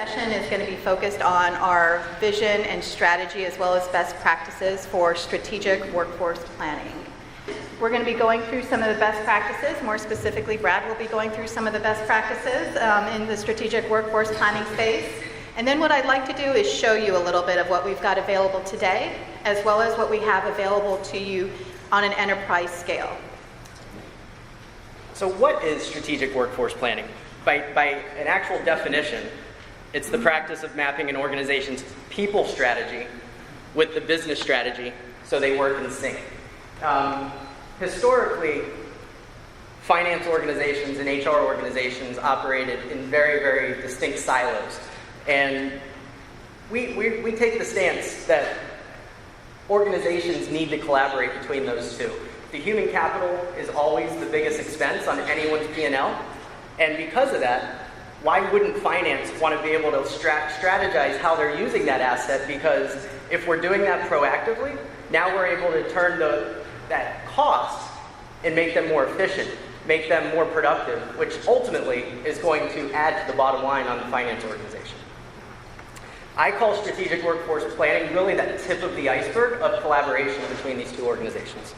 Session is going to be focused on our vision and strategy as well as best practices for strategic workforce planning. We're going to be going through some of the best practices. More specifically, Brad will be going through some of the best practices in the strategic workforce planning space. And then what I'd like to do is show you a little bit of what we've got available today, as well as what we have available to you on an enterprise scale. So what is strategic workforce planning? By an actual definition, it's the practice of mapping an organization's people strategy with the business strategy so they work in sync. Historically, finance organizations and HR organizations operated in very, very distinct silos. And we take the stance that organizations need to collaborate between those two. The human capital is always the biggest expense on anyone's P&L. And because of that, why wouldn't finance want to be able to strategize how they're using that asset? Because if we're doing that proactively, now we're able to turn that cost and make them more efficient, make them more productive, which ultimately is going to add to the bottom line on the finance organization. I call strategic workforce planning really that tip of the iceberg of collaboration between these two organizations.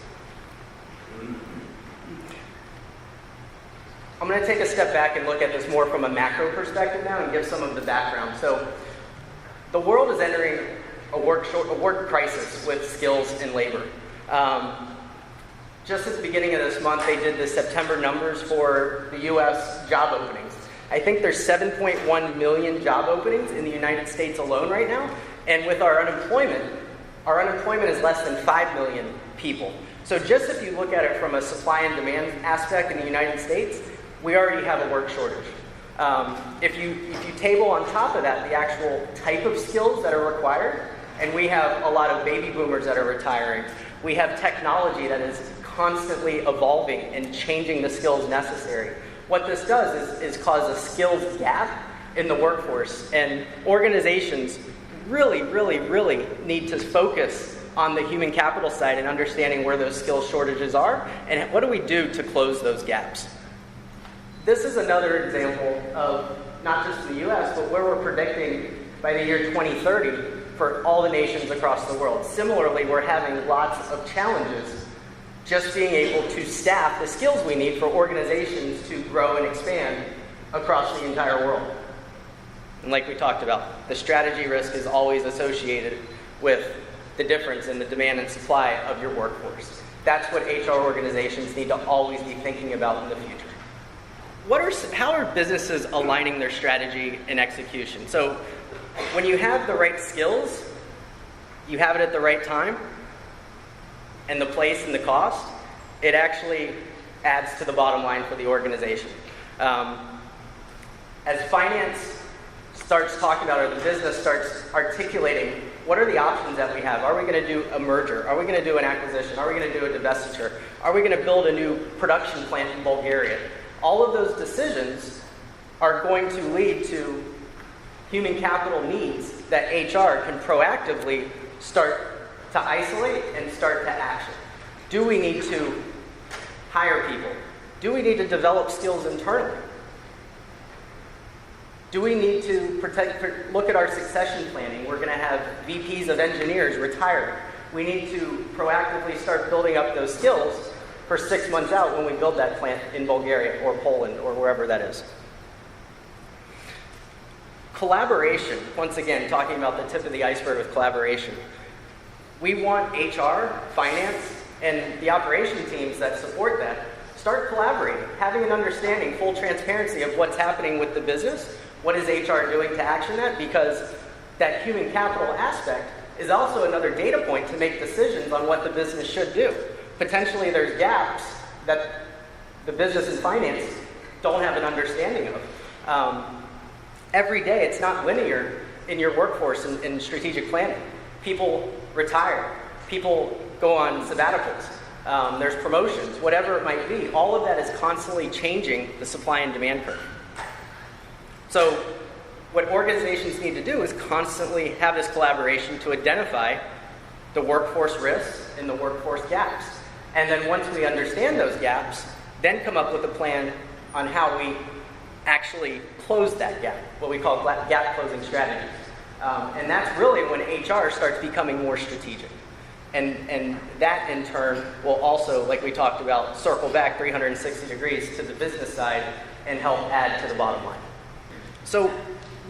I'm going to take a step back and look at this more from a macro perspective now and give some of the background. So the world is entering a work crisis with skills and labor. Just at the beginning of this month, they did the September numbers for the U.S. job openings. I think there's 7.1 million job openings in the United States alone right now. And with our unemployment is less than 5 million people. So just if you look at it from a supply and demand aspect in the United States, we already have a work shortage. If you table on top of that the actual type of skills that are required, and we have a lot of baby boomers that are retiring, we have technology that is constantly evolving and changing the skills necessary. What this does is cause a skills gap in the workforce, and organizations really, really, really need to focus on the human capital side and understanding where those skills shortages are, and what do we do to close those gaps. This is another example of not just the US, but where we're predicting by the year 2030 for all the nations across the world. Similarly, we're having lots of challenges just being able to staff the skills we need for organizations to grow and expand across the entire world. And like we talked about, the strategy risk is always associated with the difference in the demand and supply of your workforce. That's what HR organizations need to always be thinking about in the future. How are businesses aligning their strategy and execution? So when you have the right skills, you have it at the right time, and the place and the cost, it actually adds to the bottom line for the organization. As finance starts talking about, or the business starts articulating, what are the options that we have? Are we going to do a merger? Are we going to do an acquisition? Are we going to do a divestiture? Are we going to build a new production plant in Bulgaria? All of those decisions are going to lead to human capital needs that HR can proactively start to isolate and start to action. Do we need to hire people? Do we need to develop skills internally? Do we need to look at our succession planning? We're going to have VPs of engineers retire. We need to proactively start building up those skills for 6 months out when we build that plant in Bulgaria or Poland or wherever that is. Collaboration, once again, talking about the tip of the iceberg with collaboration. We want HR, finance, and the operation teams that support that start collaborating, having an understanding, full transparency of what's happening with the business, what is HR doing to action that, because that human capital aspect is also another data point to make decisions on what the business should do. Potentially there's gaps that the business and finance don't have an understanding of. Every day it's not linear in your workforce in strategic planning. People retire, people go on sabbaticals, there's promotions, whatever it might be. All of that is constantly changing the supply and demand curve. So what organizations need to do is constantly have this collaboration to identify the workforce risks and the workforce gaps. And then once we understand those gaps, then come up with a plan on how we actually close that gap, what we call gap closing strategies. And that's really when HR starts becoming more strategic. And that in turn will also, like we talked about, circle back 360 degrees to the business side and help add to the bottom line. So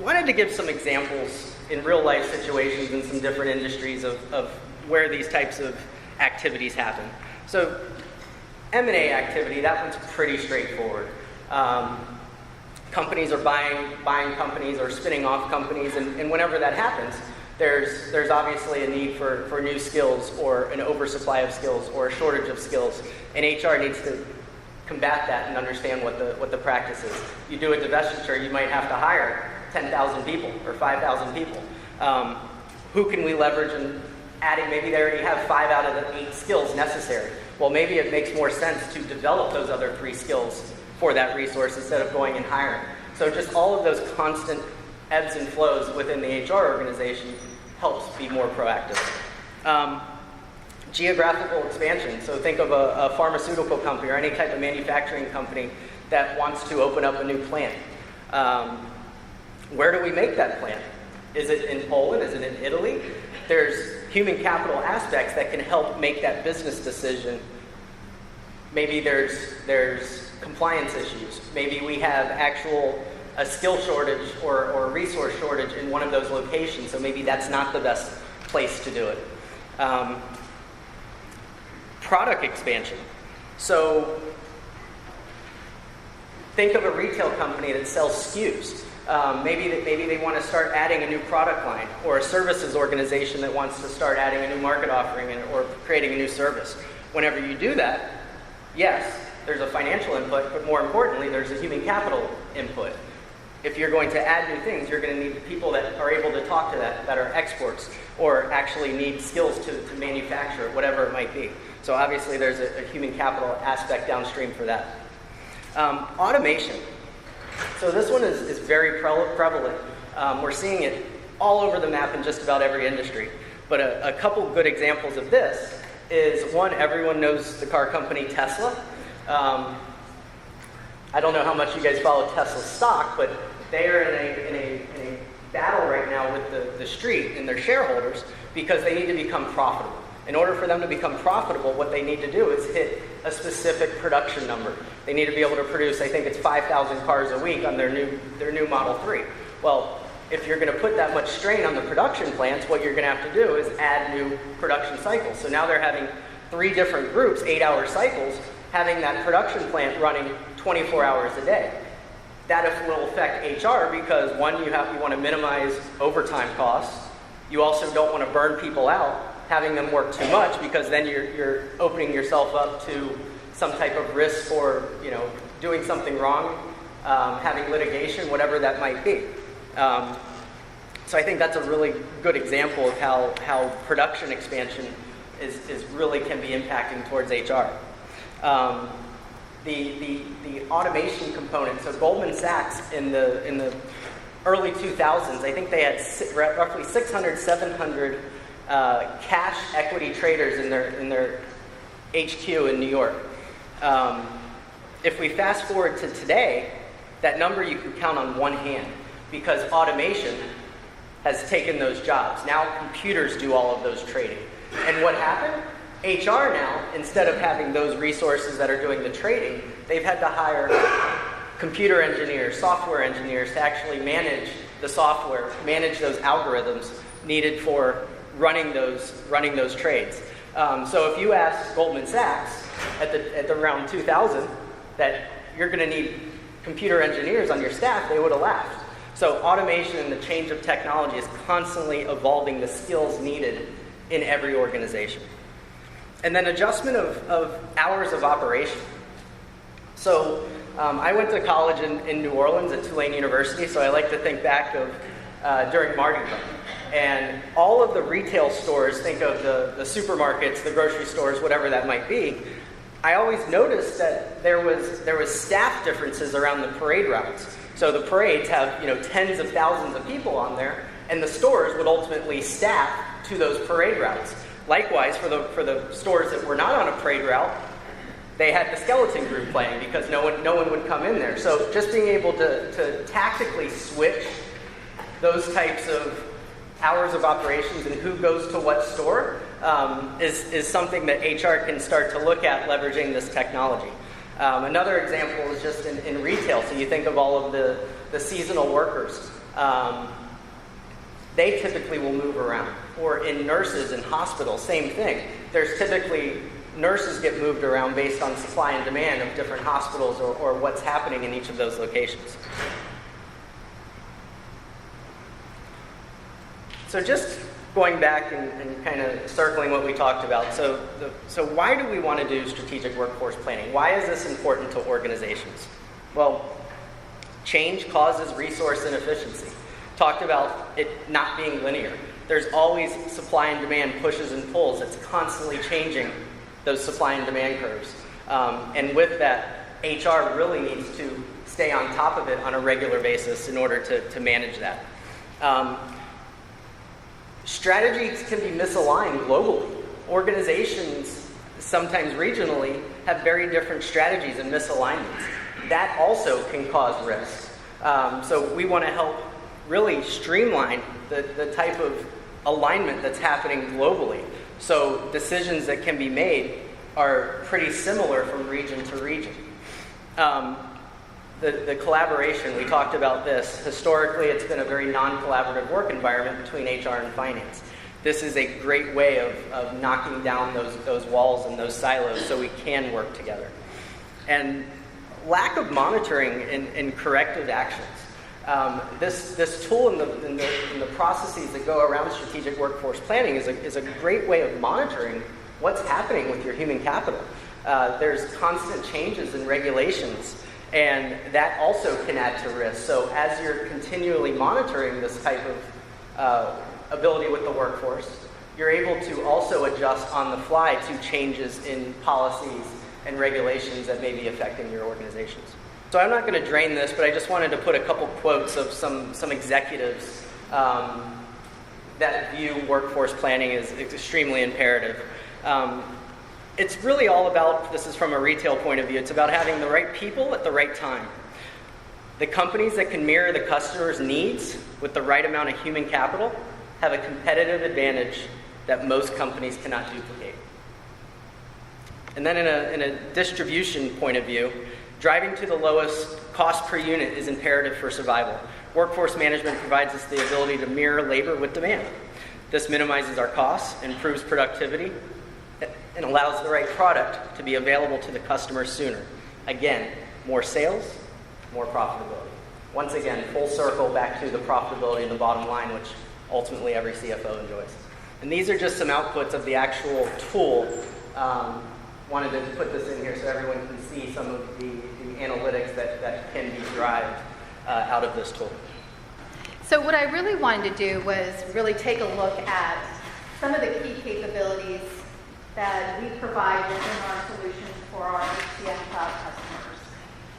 wanted to give some examples in real life situations in some different industries of where these types of activities happen. So M&A activity, that one's pretty straightforward. Companies are buying companies or spinning off companies, and whenever that happens, there's obviously a need for new skills or an oversupply of skills or a shortage of skills, and HR needs to combat that and understand what the practice is. You do a divestiture, you might have to hire 10,000 people or 5,000 people. Who can we leverage in adding? Maybe they already have 5 out of the 8 skills necessary. Well, maybe it makes more sense to develop those other 3 skills for that resource instead of going and hiring. So just all of those constant ebbs and flows within the HR organization helps be more proactive. Geographical expansion. So think of a pharmaceutical company or any type of manufacturing company that wants to open up a new plant. Where do we make that plant? Is it in Poland? Is it in Italy? There's human capital aspects that can help make that business decision. Maybe there's compliance issues. Maybe we have a skill shortage or a resource shortage in one of those locations, so maybe that's not the best place to do it. Product expansion. So think of a retail company that sells SKUs. Maybe they want to start adding a new product line, or a services organization that wants to start adding a new market offering or creating a new service. Whenever you do that, yes, there's a financial input, but more importantly, there's a human capital input. If you're going to add new things, you're going to need people that are able to talk to that are experts, or actually need skills to manufacture it, whatever it might be. So obviously there's a human capital aspect downstream for that. Automation. So this one is very prevalent. We're seeing it all over the map in just about every industry. But a couple good examples of this is, one, everyone knows the car company Tesla. I don't know how much you guys follow Tesla stock, but they are in a battle right now with the street and their shareholders because they need to become profitable. In order for them to become profitable, what they need to do is hit a specific production number. They need to be able to produce, I think it's 5,000 cars a week on their new Model 3. Well, if you're going to put that much strain on the production plants, what you're going to have to do is add new production cycles. So now they're having 3 different groups, 8-hour cycles, having that production plant running 24 hours a day. That will affect HR because, one, you want to minimize overtime costs. You also don't want to burn people out, having them work too much, because then you're opening yourself up to some type of risk for doing something wrong, having litigation, whatever that might be. So I think that's a really good example of how production expansion is really can be impacting towards HR. The automation component. So Goldman Sachs in the early 2000s, I think they had roughly 600, 700 cash equity traders in their HQ in New York. If we fast forward to today, that number you can count on one hand, because automation has taken those jobs. Now computers do all of those trading. And what happened? HR now, instead of having those resources that are doing the trading, they've had to hire computer engineers, software engineers to actually manage the software, manage those algorithms needed for running those trades. So if you ask Goldman Sachs at around 2000 that you're going to need computer engineers on your staff, they would have laughed. So automation and the change of technology is constantly evolving the skills needed in every organization. And then adjustment of hours of operation. So I went to college in New Orleans at Tulane University, so I like to think back of during Mardi Gras. And all of the retail stores, think of the supermarkets, the grocery stores, whatever that might be, I always noticed that there was staff differences around the parade routes. So the parades have tens of thousands of people on there, and the stores would ultimately staff to those parade routes. Likewise, for the stores that were not on a parade route, they had the skeleton crew playing because no one would come in there. So just being able to tactically switch those types of hours of operations and who goes to what store is something that HR can start to look at leveraging this technology. Another example is just in retail. So you think of all of the seasonal workers. They typically will move around. Or in nurses in hospitals, same thing. There's typically nurses get moved around based on supply and demand of different hospitals or what's happening in each of those locations. So just going back and kind of circling what we talked about. So why do we want to do strategic workforce planning? Why is this important to organizations? Well, change causes resource inefficiency. Talked about it not being linear. There's always supply and demand pushes and pulls. It's constantly changing those supply and demand curves. And with that, HR really needs to stay on top of it on a regular basis in order to manage that. Strategies can be misaligned globally. Organizations, sometimes regionally, have very different strategies and misalignments. That also can cause risks. So we want to help really streamline the type of alignment that's happening globally. So decisions that can be made are pretty similar from region to region. The collaboration, we talked about this. Historically, it's been a very non-collaborative work environment between HR and finance. This is a great way of knocking down those walls and those silos so we can work together. And lack of monitoring and corrective actions. This tool and the processes that go around strategic workforce planning is a great way of monitoring what's happening with your human capital. There's constant changes in regulations, and that also can add to risk. So as you're continually monitoring this type of ability with the workforce, you're able to also adjust on the fly to changes in policies and regulations that may be affecting your organizations. So I'm not going to drain this, but I just wanted to put a couple quotes of some executives that view workforce planning as extremely imperative. It's really all about, this is from a retail point of view, it's about having the right people at the right time. The companies that can mirror the customer's needs with the right amount of human capital have a competitive advantage that most companies cannot duplicate. And then in a distribution point of view, driving to the lowest cost per unit is imperative for survival. Workforce management provides us the ability to mirror labor with demand. This minimizes our costs, improves productivity, and allows the right product to be available to the customer sooner. Again, more sales, more profitability. Once again, full circle back to the profitability and the bottom line, which ultimately every CFO enjoys. And these are just some outputs of the actual tool. Wanted to put this in here so everyone can see some of the analytics that can be derived out of this tool. So what I really wanted to do was really take a look at some of the key capabilities that we provide within our solutions for our HCM Cloud customers.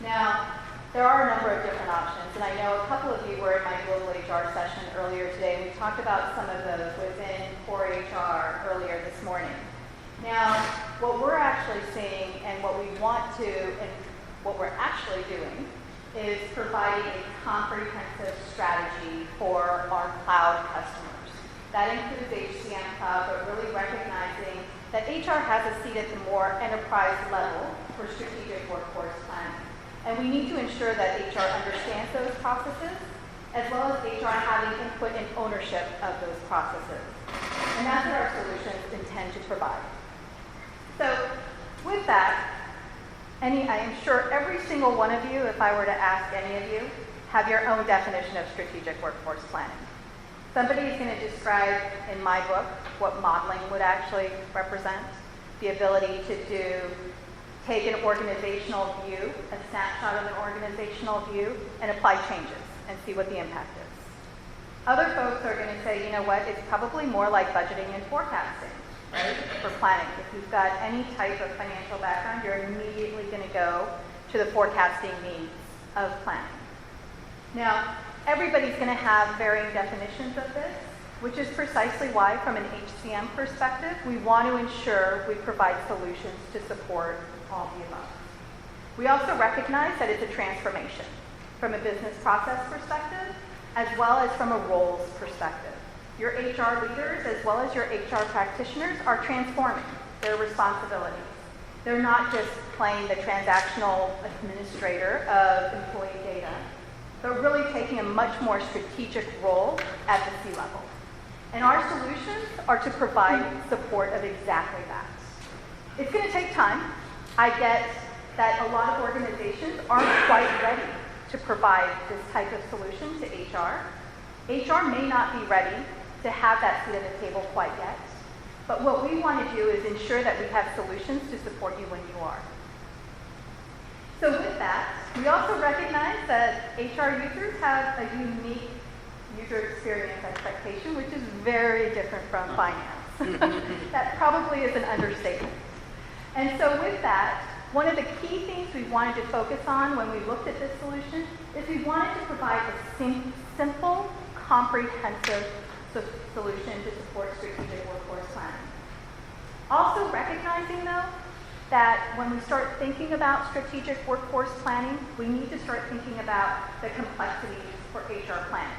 Now, there are a number of different options, and I know a couple of you were in my Global HR session earlier today, and we talked about some of those within Core HR earlier this morning. Now, what we're actually seeing and what we want to, and what we're actually doing, is providing a comprehensive strategy for our cloud customers. That includes HCM Cloud, but really recognizing that HR has a seat at the more enterprise level for strategic workforce planning. And we need to ensure that HR understands those processes, as well as HR having input and ownership of those processes. And that's what our solutions intend to provide. So with that, I am sure every single one of you, if I were to ask any of you, have your own definition of strategic workforce planning. Somebody is going to describe in my book what modeling would actually represent, the ability to take an organizational view, a snapshot of an organizational view, and apply changes and see what the impact is. Other folks are going to say, you know what, it's probably more like budgeting and forecasting, right, for planning. If you've got any type of financial background, you're immediately going to go to the forecasting needs of planning. Now, everybody's going to have varying definitions of this, which is precisely why, from an HCM perspective, we want to ensure we provide solutions to support all the above. We also recognize that it's a transformation from a business process perspective, as well as from a roles perspective. Your HR leaders, as well as your HR practitioners, are transforming their responsibilities. They're not just playing the transactional administrator of employee data. They're really taking a much more strategic role at the C-level. And our solutions are to provide support of exactly that. It's going to take time. I get that a lot of organizations aren't quite ready to provide this type of solution to HR. HR may not be ready to have that seat at the table quite yet. But what we want to do is ensure that we have solutions to support you when you are. So with that, we also recognize that HR users have a unique user experience expectation, which is very different from finance. That probably is an understatement. And so with that, one of the key things we wanted to focus on when we looked at this solution is we wanted to provide a simple, comprehensive solution to support strategic workforce planning. Also recognizing, though, that when we start thinking about strategic workforce planning, we need to start thinking about the complexities for HR planning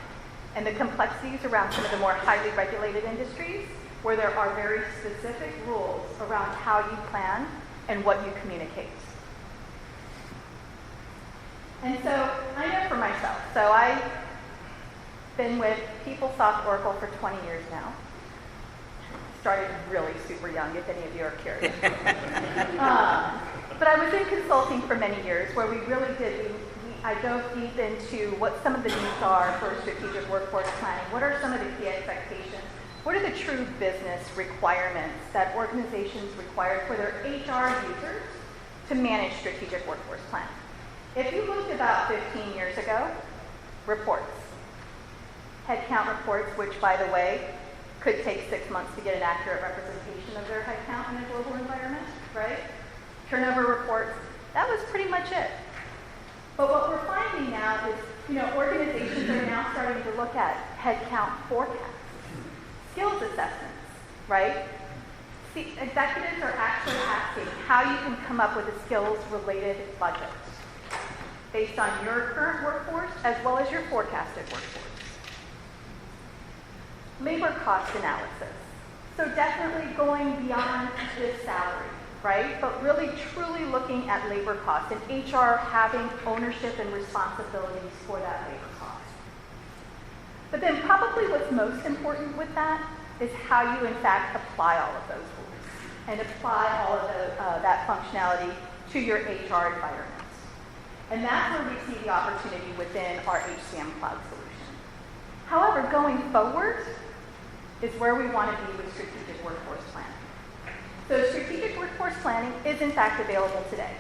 and the complexities around some of the more highly regulated industries where there are very specific rules around how you plan and what you communicate. And so I know for myself, so I've been with PeopleSoft Oracle for 20 years now. Started really super young, if any of you are curious. But I was in consulting for many years where we really did, I dove deep into what some of the needs are for strategic workforce planning. What are some of the key expectations? What are the true business requirements that organizations require for their HR users to manage strategic workforce planning? If you looked about 15 years ago, reports. Headcount reports, which, by the way, could take 6 months to get an accurate representation of their headcount in a global environment, right? Turnover reports, that was pretty much it. But what we're finding now is, organizations are now starting to look at headcount forecasts, skills assessments, right? See, executives are actually asking how you can come up with a skills-related budget based on your current workforce as well as your forecasted workforce. Labor cost analysis. So definitely going beyond just salary, right? But really truly looking at labor costs and HR having ownership and responsibilities for that labor cost. But then probably what's most important with that is how you in fact apply all of those rules and apply all of that functionality to your HR environments. And that's where we see the opportunity within our HCM Cloud solution. However, going forward is where we want to be with strategic workforce planning. So strategic workforce planning is in fact available today.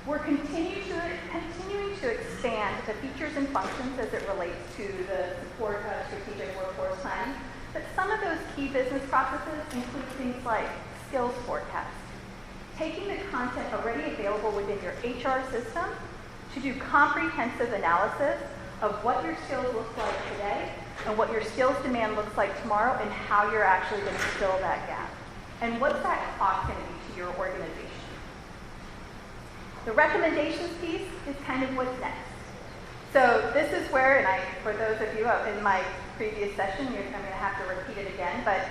We're continuing to expand the features and functions as it relates to the support of strategic workforce planning. But some of those key business processes include things like skills forecast, taking the content already available within your HR system to do comprehensive analysis of what your skills look like today and what your skills demand looks like tomorrow and how you're actually going to fill that gap. And what's that cost going to be to your organization? The recommendations piece is kind of what's next. So this is where, and for those of you in my previous session, I'm going to have to repeat it again, but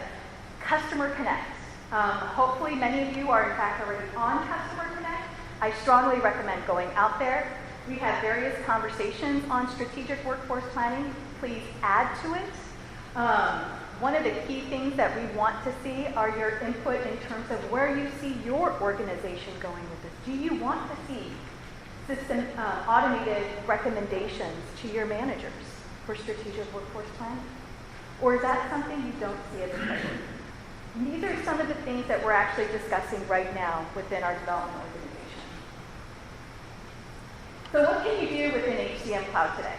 Customer Connect. Hopefully many of you are in fact already on Customer Connect. I strongly recommend going out there. We have various conversations on strategic workforce planning. Please add to it. One of the key things that we want to see are your input in terms of where you see your organization going with this. Do you want to see system automated recommendations to your managers for strategic workforce planning? Or is that something you don't see as a priority? These are some of the things that we're actually discussing right now within our development organization. So what can you do within HCM Cloud today?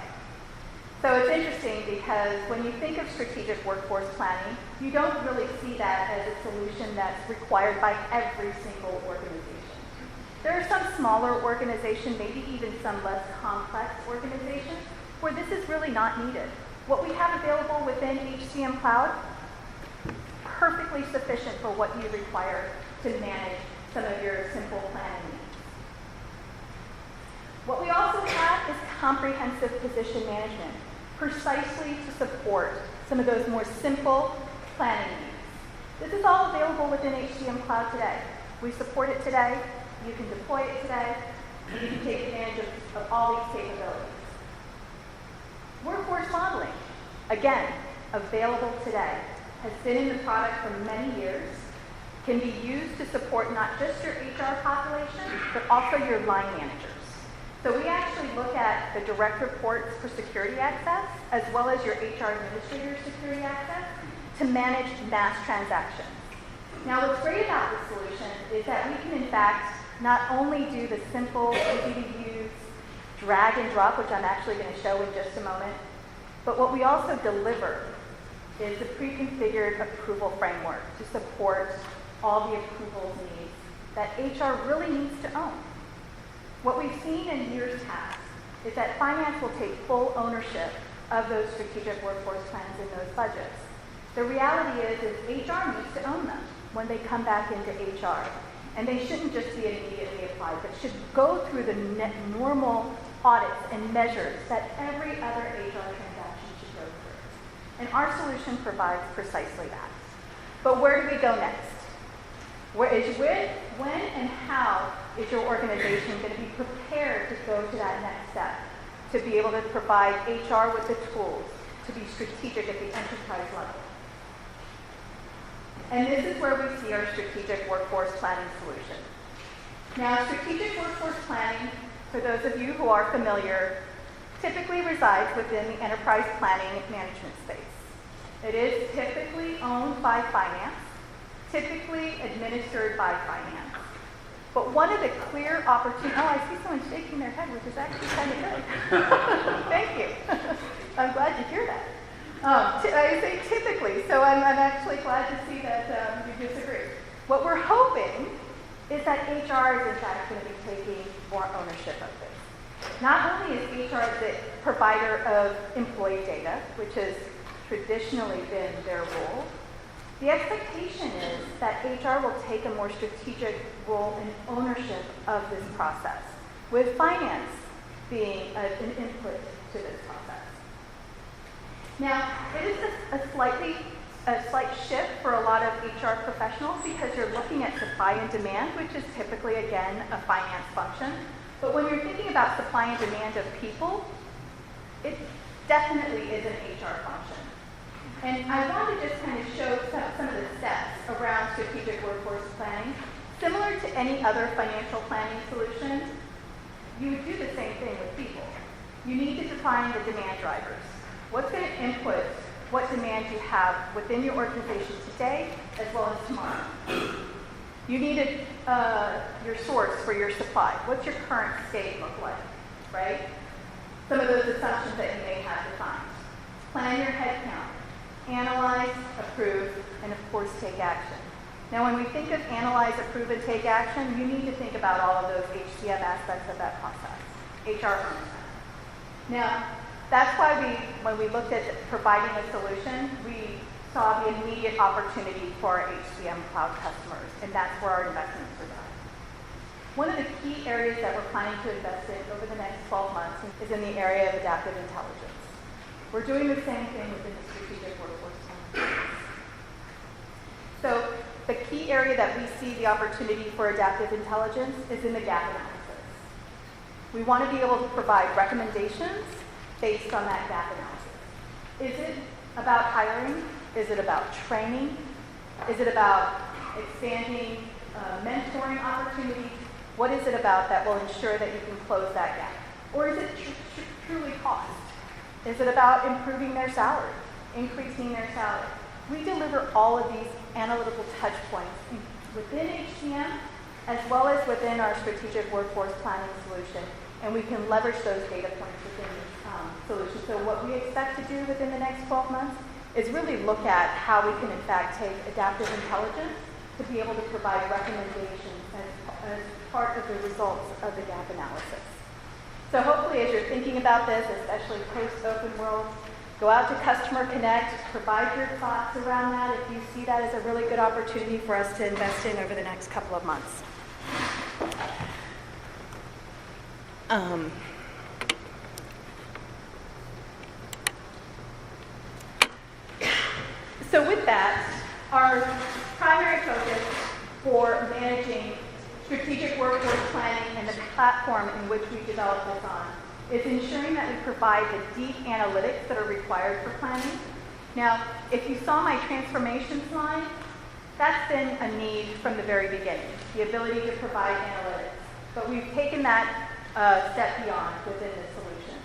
So it's interesting because when you think of strategic workforce planning, you don't really see that as a solution that's required by every single organization. There are some smaller organizations, maybe even some less complex organizations, where this is really not needed. What we have available within HCM Cloud, perfectly sufficient for what you require to manage some of your simple planning needs. What we also have is comprehensive position management, precisely to support some of those more simple planning needs. This is all available within HCM Cloud today. We support it today, you can deploy it today, and you can take advantage of all these capabilities. Workforce modeling, again, available today, has been in the product for many years, can be used to support not just your HR population, but also your line managers. So we actually look at the direct reports for security access, as well as your HR administrator security access, to manage mass transactions. Now, what's great about this solution is that we can, in fact, not only do the simple, easy-to-use drag and drop, which I'm actually going to show in just a moment, but what we also deliver is the preconfigured approval framework to support all the approvals needs that HR really needs to own. What we've seen in years past is that finance will take full ownership of those strategic workforce plans and those budgets. The reality is HR needs to own them when they come back into HR. And they shouldn't just be immediately applied, but should go through the normal audits and measures that every other HR transaction should go through. And our solution provides precisely that. But where do we go next? When and how is your organization going to be prepared to go to that next step, to be able to provide HR with the tools to be strategic at the enterprise level? And this is where we see our strategic workforce planning solution. Now, strategic workforce planning, for those of you who are familiar, typically resides within the enterprise planning management space. It is typically owned by finance, typically administered by finance. But one of the clear opportunities, oh, I see someone shaking their head, which is actually kind of good. Thank you. I'm glad to hear that. I say typically, so I'm actually glad to see that you disagree. What we're hoping is that HR is in fact going to be taking more ownership of this. Not only is HR the provider of employee data, which has traditionally been their role, the expectation is that HR will take a more strategic role in ownership of this process, with finance being an input to this process. Now, it is a slight shift for a lot of HR professionals because you're looking at supply and demand, which is typically, again, a finance function. But when you're thinking about supply and demand of people, it definitely is an HR function. And I want to just kind of show some of the steps around strategic workforce planning. Similar to any other financial planning solution, you would do the same thing with people. You need to define the demand drivers. What's going to input what demand you have within your organization today as well as tomorrow? You need your source for your supply. What's your current state look like, right? Some of those assumptions that you may have defined. Plan your headcount. Analyze, approve, and of course take action. Now when we think of analyze, approve, and take action, you need to think about all of those HCM aspects of that process. HR owns that. Now, that's why when we looked at providing a solution, we saw the immediate opportunity for our HCM Cloud customers, and that's where our investments are done. One of the key areas that we're planning to invest in over the next 12 months is in the area of adaptive intelligence. We're doing the same thing within the strategic workforce planning. So the key area that we see the opportunity for adaptive intelligence is in the gap analysis. We want to be able to provide recommendations based on that gap analysis. Is it about hiring? Is it about training? Is it about expanding mentoring opportunities? What is it about that will ensure that you can close that gap? Or is it truly cost? Is it about improving their salary, increasing their salary? We deliver all of these analytical touch points within HCM as well as within our strategic workforce planning solution, and we can leverage those data points within the solution. So what we expect to do within the next 12 months is really look at how we can in fact take adaptive intelligence to be able to provide recommendations as part of the results of the gap analysis. So hopefully as you're thinking about this, especially post-open world, go out to Customer Connect, provide your thoughts around that if you see that as a really good opportunity for us to invest in over the next couple of months. So with that, our primary focus for managing strategic workforce planning and the platform in which we develop this on is ensuring that we provide the deep analytics that are required for planning. Now, if you saw my transformation slide, that's been a need from the very beginning, the ability to provide analytics. But we've taken that step beyond within this solution.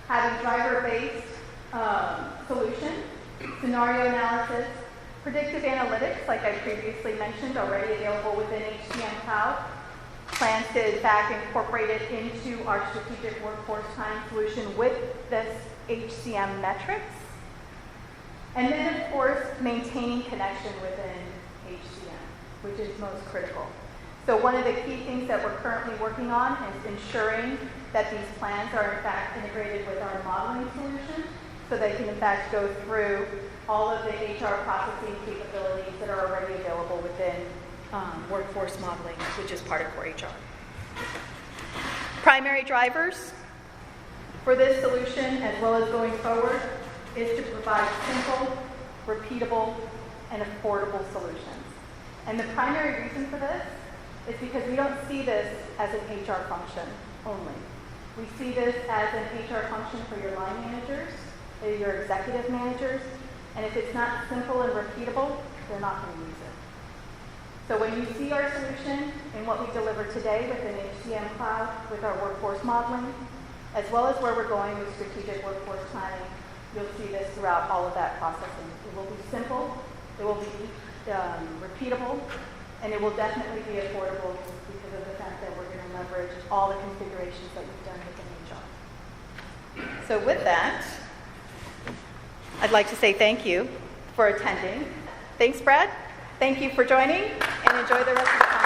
Having driver-based solution, scenario analysis, predictive analytics, like I previously mentioned, already available within HCM Cloud. Plans to, in fact, incorporate it into our strategic workforce planning solution with this HCM metrics. And then, of course, maintaining connection within HCM, which is most critical. So one of the key things that we're currently working on is ensuring that these plans are, in fact, integrated with our modeling solution, so they can, in fact, go through all of the HR processing capabilities that are already available within workforce modeling, which is part of core HR. Primary drivers for this solution, as well as going forward, is to provide simple, repeatable, and affordable solutions. And the primary reason for this is because we don't see this as an HR function only. We see this as an HR function for your line managers, your executive managers, and if it's not simple and repeatable, they're not going to use it. So when you see our solution and what we deliver today within HCM Cloud with our workforce modeling, as well as where we're going with strategic workforce planning, you'll see this throughout all of that processing. It will be simple, it will be repeatable, and it will definitely be affordable because of the fact that we're going to leverage all the configurations that we've done within HR. So with that, I'd like to say thank you for attending. Thanks, Brad. Thank you for joining, and enjoy the rest of the conference.